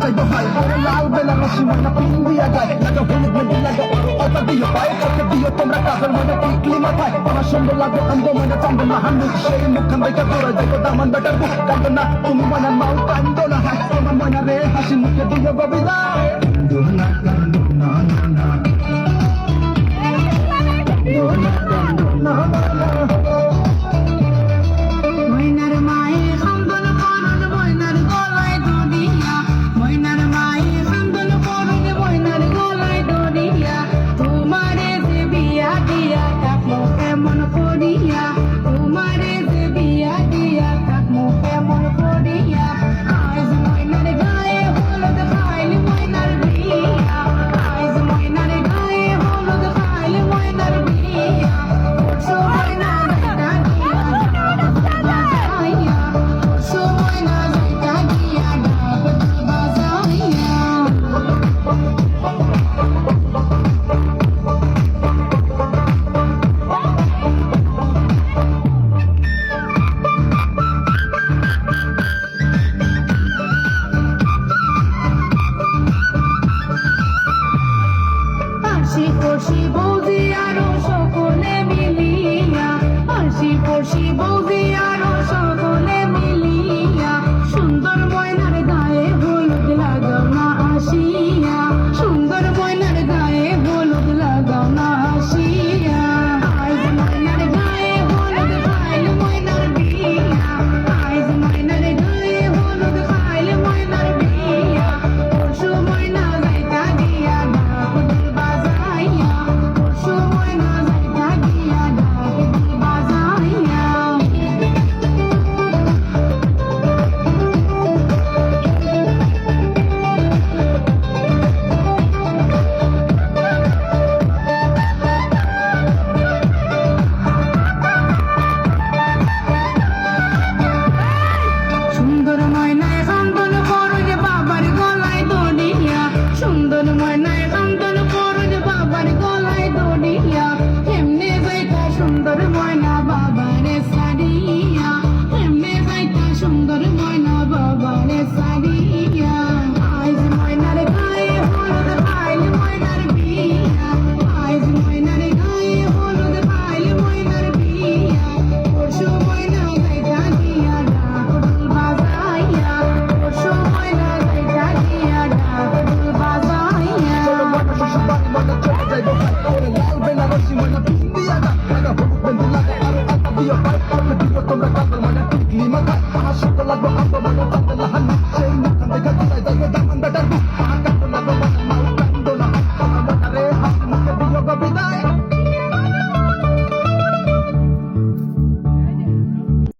যাইব ভাই লাল বেনারসি ময়না পিন্দিয়া যায় লাগা হলুদ মেহেন্দি লাগা অতা দিও পায়ে চোখে দিও তোমরা কাজল ময়না টিকলি মাথায় আমার সুন্দর লাগো অন্ধ ময়না চান্দ না হান্ডু সেই মুখখান দেখে দৌড়ে যাইব দামান বেটার বুক কান্দো না তুমি ময়না মাও কান্দো না হাই তোমার ময়না রে হাসি মুখে দিও ববিদা কান্দো না কান্দো না না কান্দো না কান্দো না ময়নার মায়ের কান্দন করুন ময়নার গলায় দড়িয়া ময়নার মায়ের কান্দন করুন ময়নার গলায় দড়িয়া তোমারে যে বিয়া দিয়া থাকলো কেমন করিয়া তোমারে যে বিয়া দিয়া থাকলো কেমন করিয়া আজ ময়নার গায়ে হলুদ খাইলে ময়নার বিয়া আজ ময়নার গায়ে হলুদ খাইলে ময়নার বিয়া পরশু ময়না যাইতা গিয়া সময় না যাইতা গিয়া ডাব বাজাইয়া হাসি খুশি বৌদি আরো সকলে মিলিয়া হাসি খুশি বৌদি আরো সকলে মিলিয়া সুন্দর ময়নার গায়ে হলুদ লাগাও না আসিয়া সুন্দর ময়নার গায়ে হলুদ লাগাও না আসিয়া আজ ময়নার গায়ে হলুদ খাইলে ময়নার বিয়া আজ ময়নার গায়ে হলুদ খাইলে ময়নার বিয়া পরশু ময়না যাইতা গিয়া ডাক বাজাইয়া পরশু ময়না যাইতা গিয়া ডাক বাজাইয়া সুন্দর ময়নায় কান্দন করুন বাবার গলায় দড়িয়া সুন্দর ময়নায় কান্দন করুন বাবার গলায় দড়িয়া এমনে যাইতা সুন্দর ময়না বাবারে সারিয়া এমনে যাইতা সুন্দর ময়না বাবারে সারিয়া আজ ময়নার গায়ে হলুদ খাইলে ময়নার বিয়া আজ ময়নার গায়ে হলুদ খাইলে ময়নার বিয়া পরশু ময়না যাইতা গিয়া ডাক বাজাইয়া পরশু ময়না যাইতা গিয়া ডাক বাজাইয়া লাল বেনারসি ময়না পিন্দিয়া যায় লাগা হলুদ মেহেন্দি লাগা অতা দিও পায়ে চোখে দিও তোমরা কাজল ময়না টিকলি মাথায় আমার সুন্দর লাগো অন্ধ ময়না